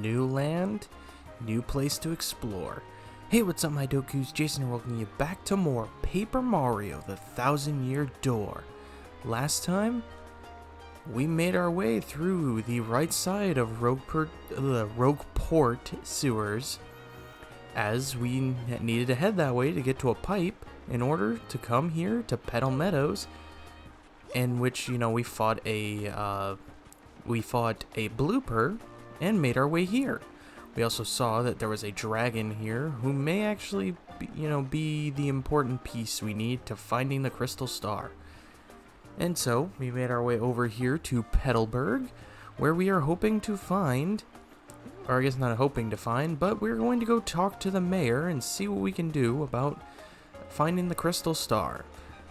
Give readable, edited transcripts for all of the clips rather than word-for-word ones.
new land, new place to explore. Hey, what's up, my Dokus? Jason welcoming you back to more Paper Mario, the Thousand-Year Door. Last time, we made our way through the right side of Rogueport sewers, as we needed to head that way to get to a pipe in order to come here to Petal Meadows, in which, we fought a blooper and made our way here. We also saw that there was a dragon here who may actually be the important piece we need to finding the crystal star. And so we made our way over here to Petalburg, where we are hoping to find, or I guess not hoping to find, but we're going to go talk to the mayor and see what we can do about finding the crystal star.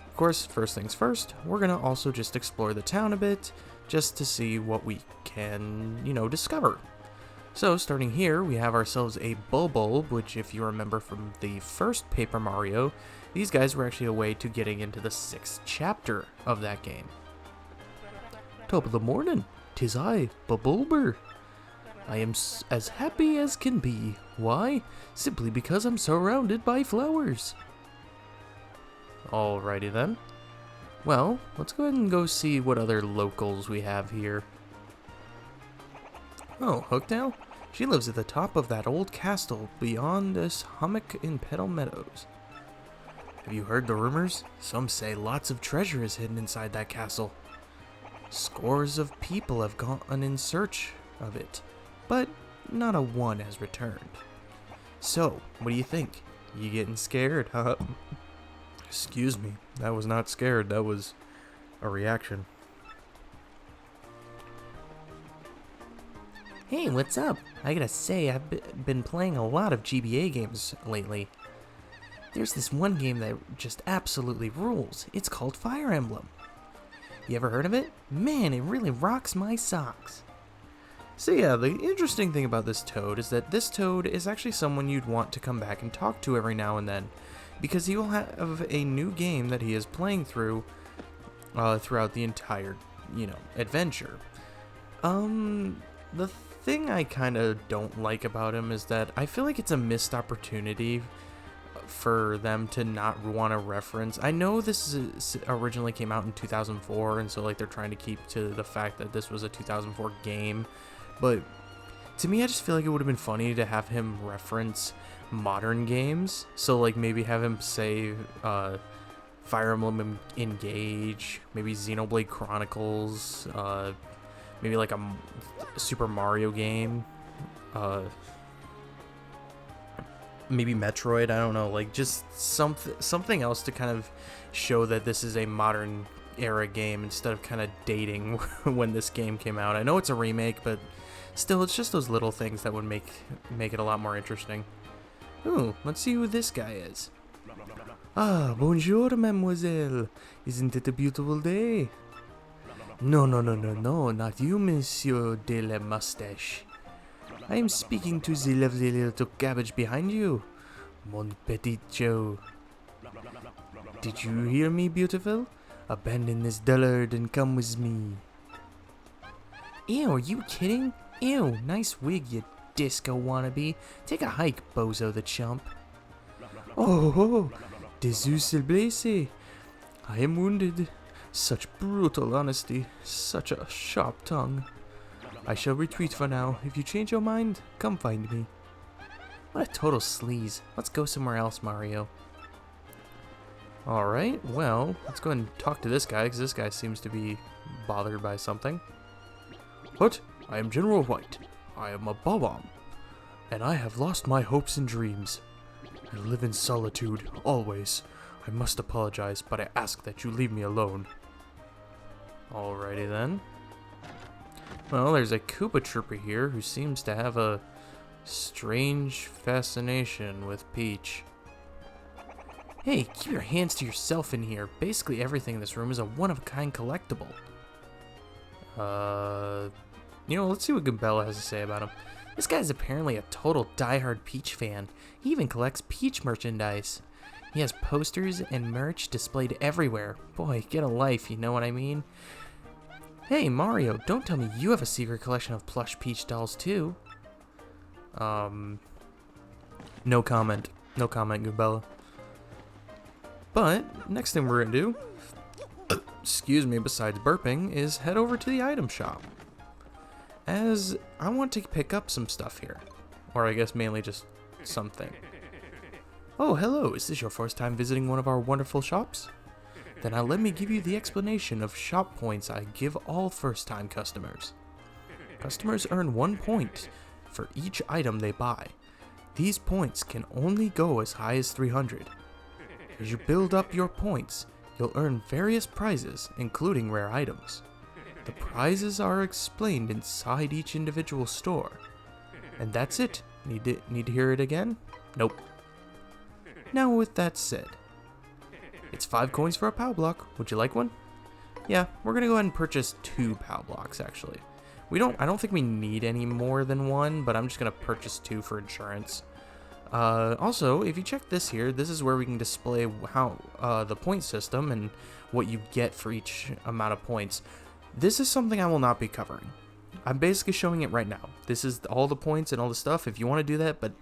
Of course, first things first, we're going to also just explore the town a bit, just to see what we can, discover. So, starting here, we have ourselves a Bulb, which, if you remember from the first Paper Mario, these guys were actually a way to getting into the 6th chapter of that game. Top of the morning, 'tis I, Bulber. I am as happy as can be. Why? Simply because I'm surrounded by flowers. Alrighty then. Well, let's go ahead and go see what other locals we have here. Oh, Hooktail? She lives at the top of that old castle beyond this hummock in Petal Meadows. Have you heard the rumors? Some say lots of treasure is hidden inside that castle. Scores of people have gone in search of it, but not a one has returned. So, what do you think? You getting scared, huh? Excuse me, that was not scared, that was a reaction. Hey, what's up? I gotta say, I've been playing a lot of GBA games lately. There's this one game that just absolutely rules. It's called Fire Emblem. You ever heard of it? Man, it really rocks my socks. So yeah, the interesting thing about this Toad is that this Toad is actually someone you'd want to come back and talk to every now and then, because he will have a new game that he is playing through throughout the entire, adventure. The thing I kind of don't like about him is that I feel like it's a missed opportunity for them to not want to reference. I know this originally came out in 2004, and so they're trying to keep to the fact that this was a 2004 game, but to me I just feel like it would have been funny to have him reference modern games. So maybe have him say Fire Emblem Engage, maybe Xenoblade Chronicles, maybe a Super Mario game, maybe Metroid, I don't know, just something else to kind of show that this is a modern era game instead of kind of dating when this game came out. I know it's a remake, but still, it's just those little things that would make it a lot more interesting. Ooh, let's see who this guy is. Ah, bonjour, mademoiselle. Isn't it a beautiful day? No, not you, Monsieur de la Mustache. I am speaking to the lovely little cabbage behind you, mon petit Joe. Did you hear me, beautiful? Abandon this dullard and come with me. Ew, are you kidding? Ew, nice wig, you disco wannabe. Take a hike, bozo the chump. Oh, désolé, blessé. I am wounded. Such brutal honesty, such a sharp tongue. I shall retreat for now. If you change your mind, come find me. What a total sleaze. Let's go somewhere else, Mario. Alright, well, let's go ahead and talk to this guy, because this guy seems to be bothered by something. What? I am General White. I am a Bob-omb, and I have lost my hopes and dreams. I live in solitude, always. I must apologize, but I ask that you leave me alone. Alrighty then. Well, there's a Koopa Trooper here who seems to have a strange fascination with Peach. Hey, keep your hands to yourself in here. Basically everything in this room is a one-of-a-kind collectible. Let's see what Gabella has to say about him. This guy's apparently a total diehard Peach fan. He even collects Peach merchandise. He has posters and merch displayed everywhere. Boy, get a life, you know what I mean? Hey, Mario, don't tell me you have a secret collection of plush Peach dolls, too. No comment. No comment, Goobella. But, next thing we're gonna do, excuse me, besides burping, is head over to the item shop. As I want to pick up some stuff here. Or I guess mainly just something. Oh, hello, is this your first time visiting one of our wonderful shops? Then let me give you the explanation of shop points I give all first-time customers. Customers earn 1 point for each item they buy. These points can only go as high as 300. As you build up your points, you'll earn various prizes, including rare items. The prizes are explained inside each individual store. And that's it. Need to hear it again? Nope. Now with that said, it's 5 coins for a POW block. Would you like one? Yeah, we're gonna go ahead and purchase 2 POW blocks actually. I don't think we need any more than 1, but I'm just gonna purchase 2 for insurance. Also, if you check this here, this is where we can display how the point system and what you get for each amount of points. This is something I will not be covering. I'm basically showing it right now. This is all the points and all the stuff if you want to do that, but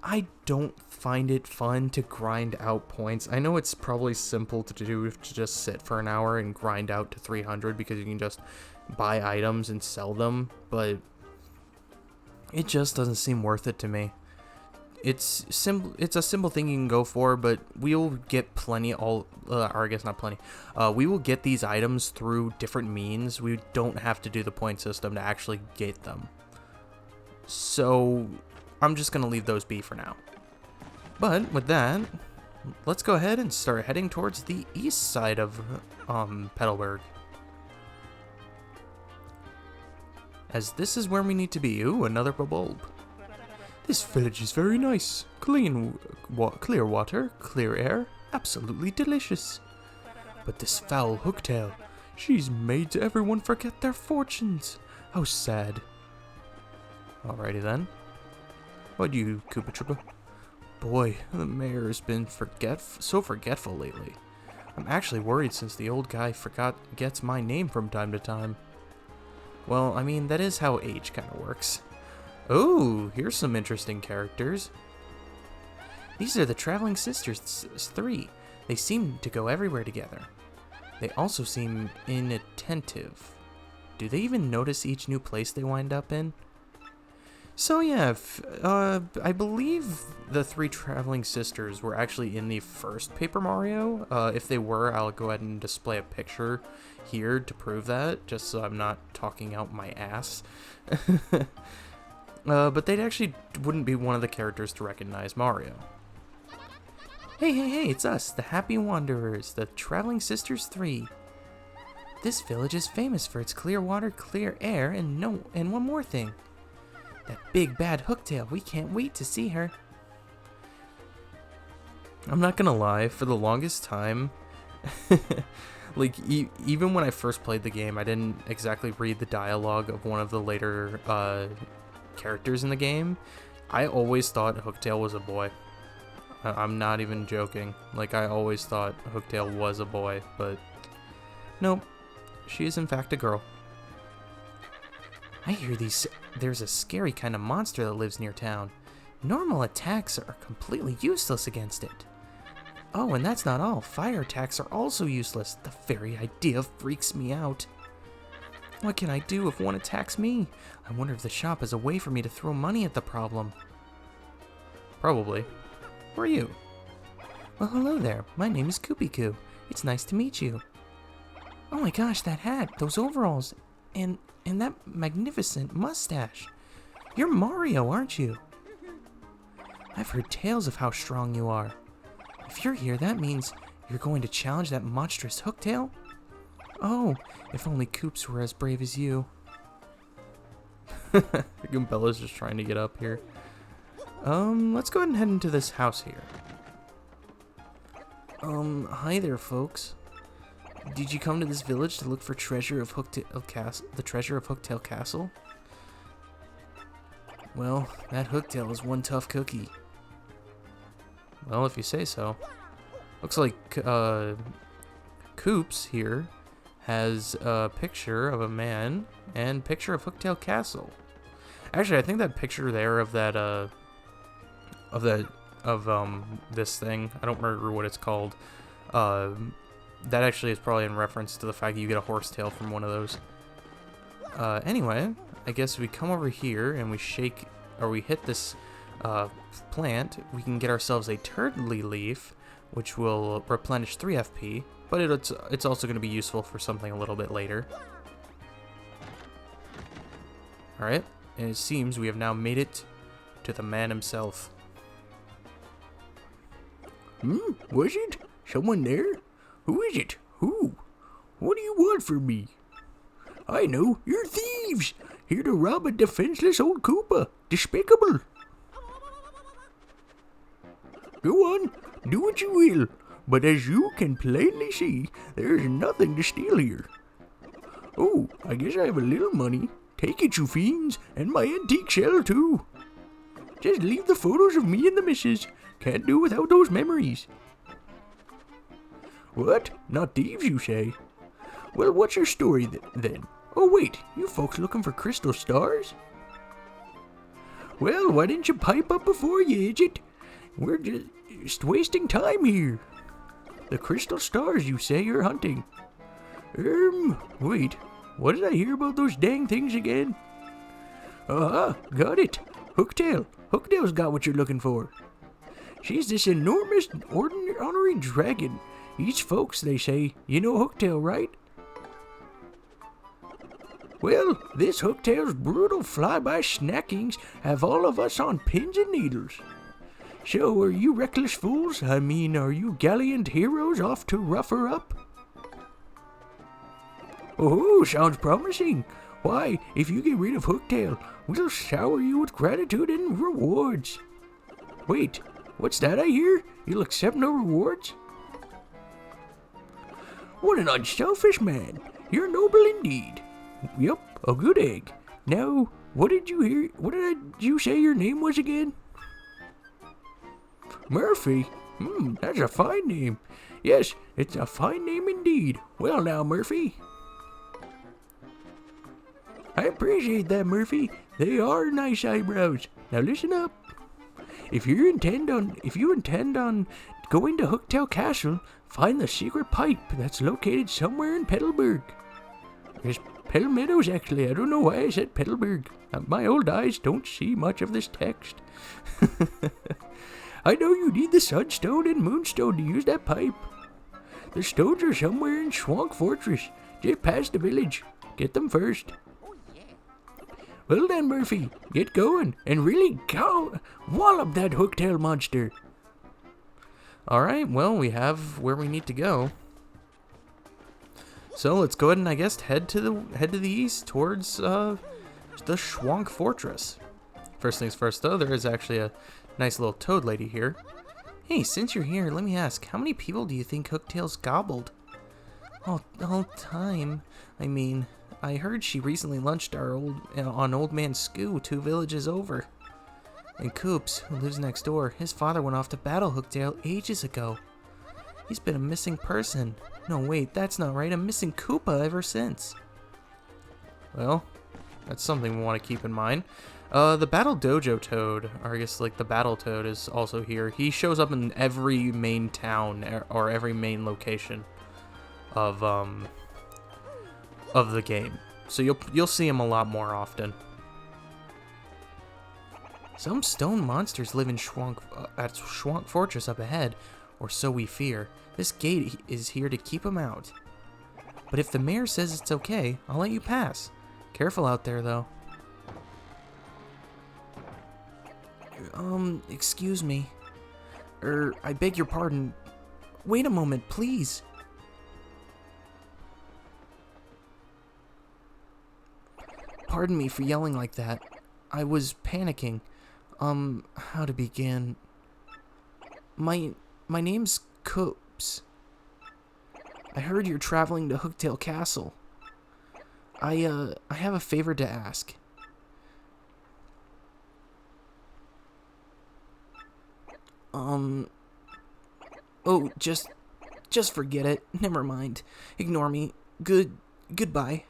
I don't find it fun to grind out points. I know it's probably simple to do to just sit for an hour and grind out to 300 because you can just buy items and sell them, but it just doesn't seem worth it to me. It's a simple thing you can go for, but we will get plenty or I guess not plenty. We will get these items through different means. We don't have to do the point system to actually get them. So I'm just gonna leave those be for now. But with that, let's go ahead and start heading towards the east side of Petalburg. As this is where we need to be. Ooh, another bulb. This village is very nice. Clear water, clear air, absolutely delicious. But this foul hooktail, she's made everyone forget their fortunes. How sad. Alrighty then. What do you, Koopa Troopa? Boy, the mayor has been so forgetful lately. I'm actually worried since the old guy forgets my name from time to time. Well, I mean, that is how age kind of works. Oh, here's some interesting characters. These are the Traveling Sisters 3. They seem to go everywhere together. They also seem inattentive. Do they even notice each new place they wind up in? So yeah, I believe the 3 Traveling Sisters were actually in the first Paper Mario. If they were, I'll go ahead and display a picture here to prove that, just so I'm not talking out my ass. But they actually wouldn't be one of the characters to recognize Mario. Hey, it's us, the Happy Wanderers, the Traveling Sisters 3. This village is famous for its clear water, clear air, and one more thing. That big bad hooktail, we can't wait to see her. I'm not gonna lie, for the longest time, like, even when I first played the game, I didn't exactly read the dialogue of one of the later, characters in the game. I always thought Hooktail was a boy. I'm not even joking. Like, I always thought Hooktail was a boy, but nope. She is in fact a girl. I hear there's a scary kind of monster that lives near town. Normal attacks are completely useless against it. Oh, and that's not all. Fire attacks are also useless. The very idea freaks me out. What can I do if one attacks me? I wonder if the shop has a way for me to throw money at the problem. Probably. Who are you? Well, hello there. My name is Koopy-Koo. It's nice to meet you. Oh my gosh, that hat, those overalls, and that magnificent mustache. You're Mario, aren't you? I've heard tales of how strong you are. If you're here, that means you're going to challenge that monstrous Hooktail? Oh, if only Koops were as brave as you. Goombella's just trying to get up here. Let's go ahead and head into this house here. Hi there, folks. Did you come to this village to look for treasure of the treasure of Hooktail Castle? Well, that Hooktail is one tough cookie. Well, if you say so. Looks like, Koops here has a picture of a man and picture of Hooktail Castle. Actually, I think that picture there of that, this thing, I don't remember what it's called, that actually is probably in reference to the fact that you get a horsetail from one of those. Anyway, I guess we come over here and we shake, or we hit this, plant, we can get ourselves a turtley leaf, which will replenish 3 FP, but it's also going to be useful for something a little bit later. Alright, and it seems we have now made it to the man himself. Was it? Someone there? Who is it? Who? What do you want from me? I know, you're thieves! Here to rob a defenseless old Koopa! Despicable! Go on, do what you will, but as you can plainly see, there is nothing to steal here. Oh, I guess I have a little money. Take it, you fiends, and my antique shell, too. Just leave the photos of me and the missus. Can't do without those memories. What? Not thieves, you say? Well, what's your story then? Oh, wait, you folks looking for crystal stars? Well, why didn't you pipe up before, you idiot? We're just wasting time here. The crystal stars, you say you're hunting. Wait, what did I hear about those dang things again? Got it. Hooktail. Hooktail's got what you're looking for. She's this enormous ornery dragon. Eats folks, they say. You know Hooktail, right? Well, this Hooktail's brutal flyby snackings have all of us on pins and needles. So, are you reckless fools? I mean, are you gallant heroes off to rough her up? Oh, sounds promising. Why, if you get rid of Hooktail, we'll shower you with gratitude and rewards. Wait, what's that I hear? You'll accept no rewards? What an unselfish man. You're noble indeed. Yup, a good egg. Now, what did you say your name was again? Murphy? That's a fine name. Yes, it's a fine name indeed. Well now, Murphy. I appreciate that, Murphy. They are nice eyebrows. Now listen up. If you intend on going to Hooktail Castle, find the secret pipe that's located somewhere in Petalburg. There's Petal Meadows, actually. I don't know why I said Petalburg. My old eyes don't see much of this text. I know you need the Sunstone and Moonstone to use that pipe. The stones are somewhere in Schwank Fortress, just past the village. Get them first. Well then, Murphy, get going, and really go wallop that Hooktail monster. Alright, well, we have where we need to go. So let's go ahead and I guess head to the east towards the Schwank Fortress. First things first, though, there is actually a nice little toad lady here. Hey, since you're here, let me ask, how many people do you think Hooktail's gobbled? All time. I mean, I heard she recently lunched on Old Man Skoo 2 villages over. And Coops, who lives next door, his father went off to battle Hooktail ages ago. He's been a missing person. No, wait, that's not right. A missing Koopa ever since. Well, that's something we want to keep in mind. The Battle Dojo Toad, or I guess like the Battle Toad, is also here. He shows up in every main town or every main location of the game. So you'll see him a lot more often. Some stone monsters live in at Schwank Fortress up ahead, or so we fear. This gate is here to keep them out. But if the mayor says it's okay, I'll let you pass. Careful out there, though. Excuse me. I beg your pardon. Wait a moment, please. Pardon me for yelling like that. I was panicking. How to begin? My name's Coops. I heard you're traveling to Hooktail Castle. I have a favor to ask. Oh, just forget it. Never mind. Ignore me. Goodbye.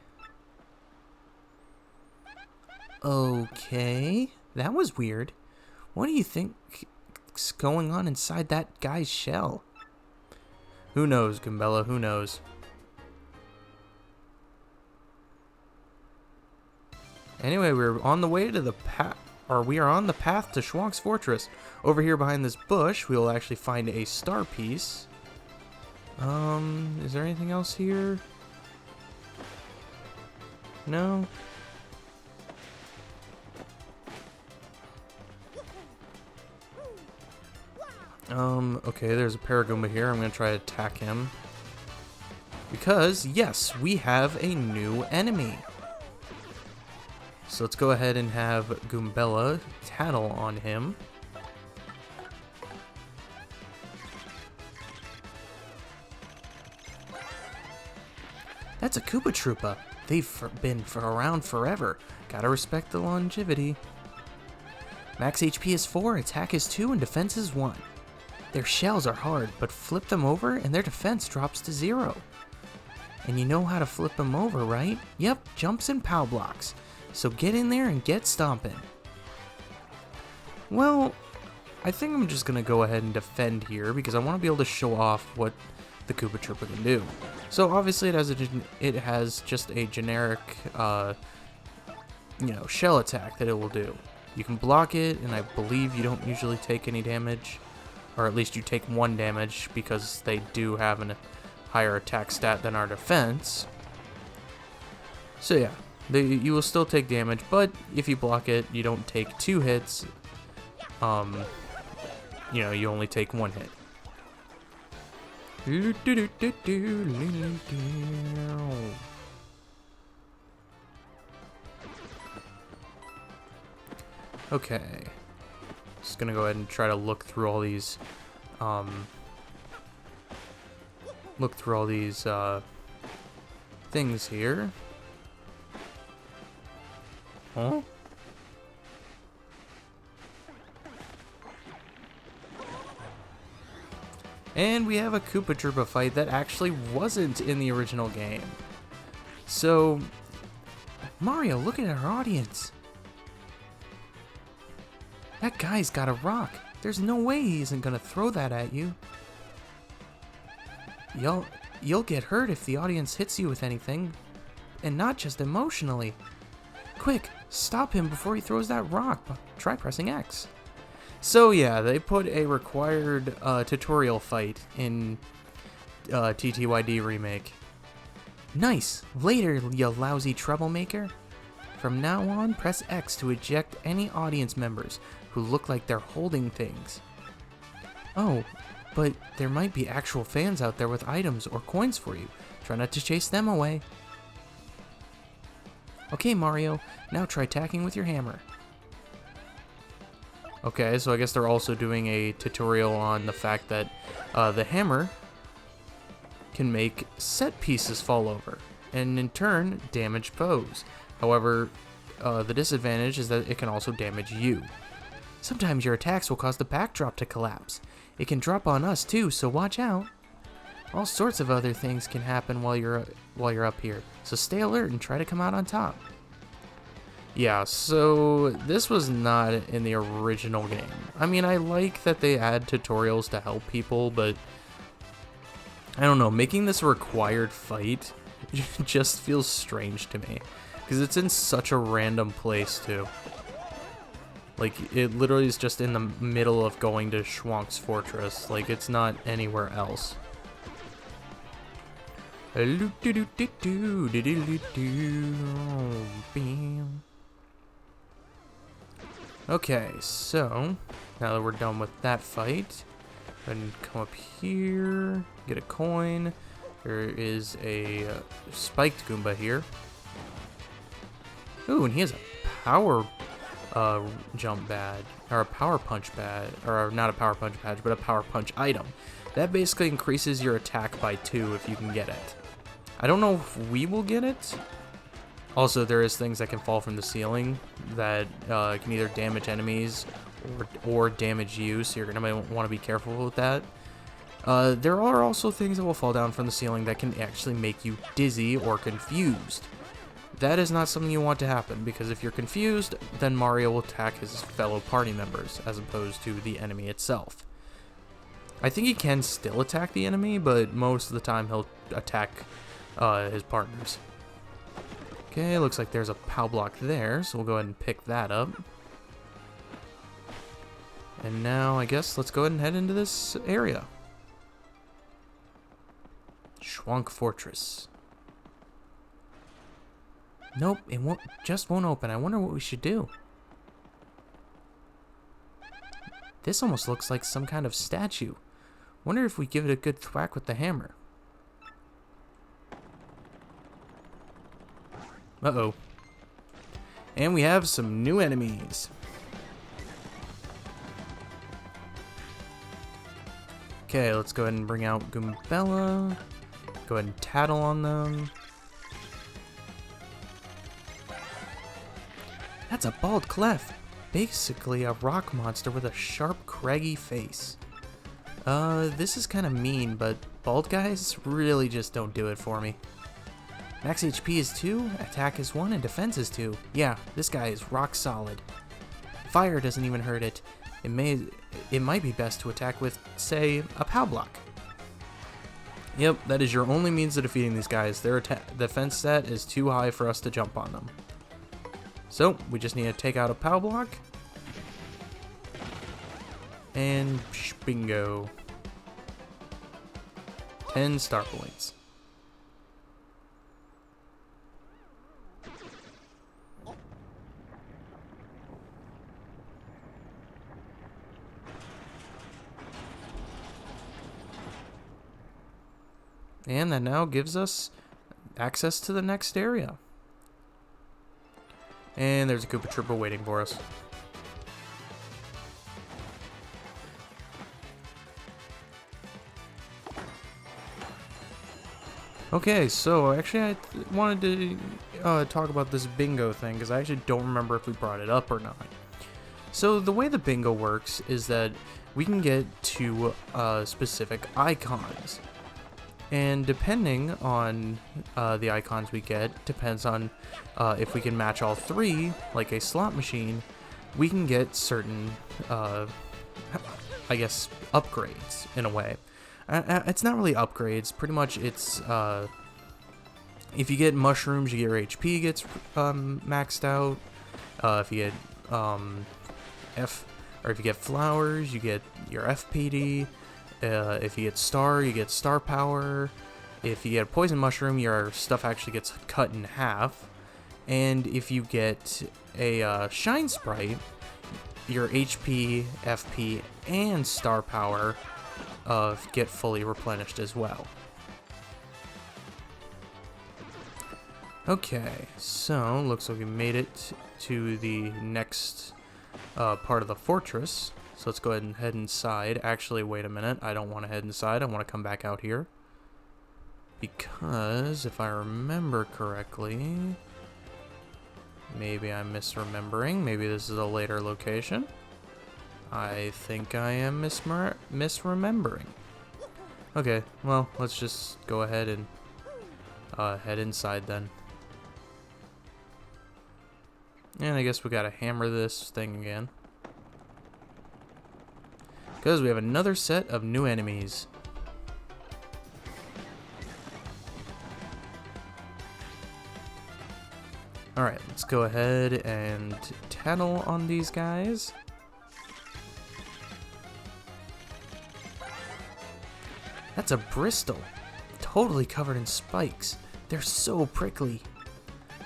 Okay, that was weird. What do you think's going on inside that guy's shell? Who knows, Goombella, who knows? Anyway, we're on the way to the path, or we are on the path to Schwank's fortress. Over here behind this bush, we will actually find a star piece. Is there anything else here? No? Okay, there's a Paragoomba here. I'm gonna try to attack him. Because, yes, we have a new enemy. So let's go ahead and have Goombella tattle on him. That's a Koopa Troopa. They've been around forever. Gotta respect the longevity. Max HP is 4, attack is 2, and defense is 1. Their shells are hard, but flip them over and their defense drops to 0. And you know how to flip them over, right? Yep, jumps and POW blocks. So get in there and get stomping. Well, I think I'm just going to go ahead and defend here because I want to be able to show off what the Koopa Troopa can do. So obviously it has just a generic, shell attack that it will do. You can block it, and I believe you don't usually take any damage. Or at least you take 1 damage because they do have a higher attack stat than our defense. So yeah, you will still take damage, but if you block it, you don't take 2 hits. You only take 1 hit. Okay. Just gonna go ahead and try to look through all these things here. Huh? And we have a Koopa Troopa fight that actually wasn't in the original game. So, Mario, look at our audience. That guy's got a rock. There's no way he isn't gonna throw that at you. You'll get hurt if the audience hits you with anything, and not just emotionally. Quick, stop him before he throws that rock. Try pressing X. So yeah, they put a required tutorial fight in TTYD Remake. Nice. Later, you lousy troublemaker. From now on, press X to eject any audience members who look like they're holding things. Oh, but there might be actual fans out there with items or coins for you. Try not to chase them away. Okay, Mario, now try attacking with your hammer. Okay, so I guess they're also doing a tutorial on the fact that the hammer can make set pieces fall over, and in turn, damage foes. However, the disadvantage is that it can also damage you. Sometimes your attacks will cause the backdrop to collapse. It can drop on us too, so watch out. All sorts of other things can happen while you're up here, so stay alert and try to come out on top. Yeah, so this was not in the original game. I mean, I like that they add tutorials to help people, but I don't know, making this a required fight just feels strange to me. Because it's in such a random place, too. Like, it literally is just in the middle of going to Schwank's fortress. Like, it's not anywhere else. Okay, so now that we're done with that fight, go ahead and come up here, get a coin. There is a spiked Goomba here. Ooh, and he has a power jump badge, or a power punch badge, or not a power punch badge, but a power punch item. That basically increases your attack by 2 if you can get it. I don't know if we will get it. Also, there is things that can fall from the ceiling that can either damage enemies or damage you, so you're going to want to be careful with that. There are also things that will fall down from the ceiling that can actually make you dizzy or confused. that is not something you want to happen, because if you're confused, then Mario will attack his fellow party members as opposed to the enemy itself. I think he can still attack the enemy, but most of the time he'll attack his partners. Okay, looks like there's a POW block there, so we'll go ahead and pick that up. And now, I guess, let's go ahead and head into this area. Schwank Fortress. Nope, it just won't open. I wonder what we should do. This almost looks like some kind of statue. Wonder if we give it a good thwack with the hammer. Uh-oh. And we have some new enemies. Okay, let's go ahead and bring out Goombella. Go ahead and tattle on them. That's a bald clef. Basically a rock monster with a sharp, craggy face. This is kind of mean, but bald guys really just don't do it for me. Max HP is 2, attack is 1, and defense is 2. Yeah, this guy is rock solid. Fire doesn't even hurt it. It might be best to attack with, say, a POW block. Yep, that is your only means of defeating these guys. Their defense stat is too high for us to jump on them. So, we just need to take out a POW block. And bingo. 10 star points. And that now gives us access to the next area. And there's a Koopa Troopa waiting for us. Okay, so actually I wanted to talk about this bingo thing, because I actually don't remember if we brought it up or not. So the way the bingo works is that we can get two specific icons. And depending on the icons we get, depends on if we can match all three, like a slot machine, we can get certain, I guess, upgrades in a way. It's not really upgrades, pretty much it's, if you get mushrooms, your HP gets maxed out. If you get if you get flowers, you get your FPD. If you get star, you get star power. If you get a poison mushroom, your stuff actually gets cut in half. And if you get a shine sprite, your HP, FP, and star power get fully replenished as well. Okay, so looks like we made it to the next part of the fortress. So let's go ahead and head inside. Actually, wait a minute. I don't want to head inside. I want to come back out here. Because, if I remember correctly... Maybe I'm misremembering. Maybe this is a later location. I think I am misremembering. Okay, well, let's just go ahead and head inside then. And I guess we gotta hammer this thing again. Because we have another set of new enemies. Alright, let's go ahead and tattle on these guys. That's a Bristol. Totally covered in spikes. They're so prickly.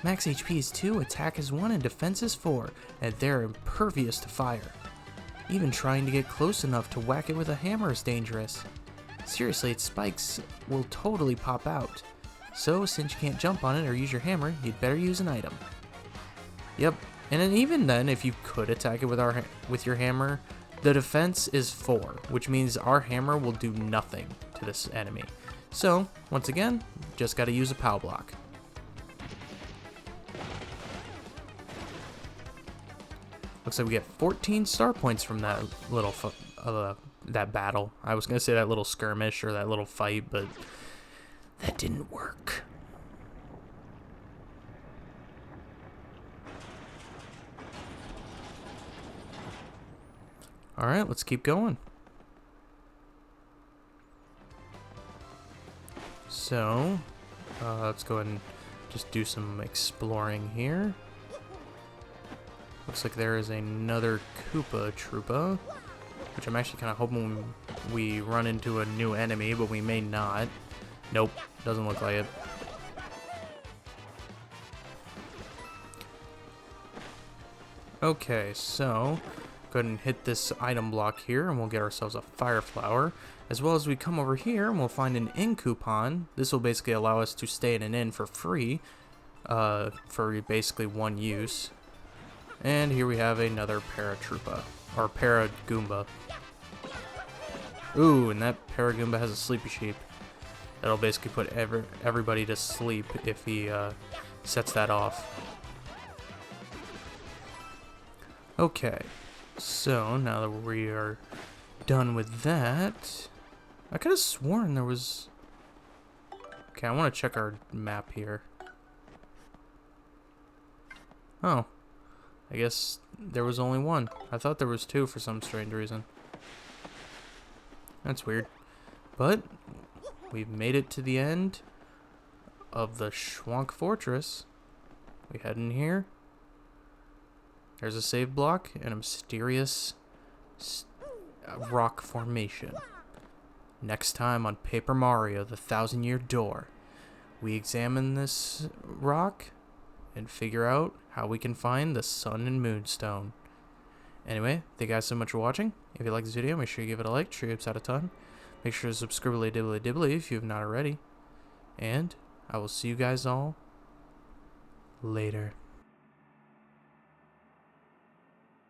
Max HP is 2, attack is 1, and defense is 4, and they're impervious to fire. Even trying to get close enough to whack it with a hammer is dangerous. Seriously, its spikes will totally pop out. So, since you can't jump on it or use your hammer, you'd better use an item. Yep, and then even then, if you could attack it with your hammer, the defense is 4, which means our hammer will do nothing to this enemy. So, once again, just gotta use a POW block. Looks like we get 14 star points from that little that battle. I was gonna say that little skirmish or that little fight, but that didn't work. Alright, let's keep going. So, let's go ahead and just do some exploring here. Looks like there is another Koopa Troopa, which I'm actually kind of hoping we run into a new enemy, but we may not. Nope, doesn't look like it. Okay, so go ahead and hit this item block here, and we'll get ourselves a fire flower. As well as we come over here, and we'll find an inn coupon. This will basically allow us to stay in an inn for free, for basically one use. And here we have another Paratroopa, or Paragoomba. Ooh, and that Paragoomba has a sleepy sheep. That'll basically put everybody to sleep if he sets that off. Okay, so now that we are done with that, I could have sworn there was... Okay, I want to check our map here. Oh, I guess there was only one. I thought there was two for some strange reason. That's weird. But we've made it to the end of the Schwank Fortress. We head in here. There's a save block and a mysterious rock formation. Next time on Paper Mario: The Thousand-Year Door, we examine this rock and figure out how we can find the Sun and Moonstone. Anyway, thank you guys so much for watching. If you like this video, make sure you give it a like. Sure helps out a ton. Make sure to subscribe dibbly if you have not already. And I will see you guys all later.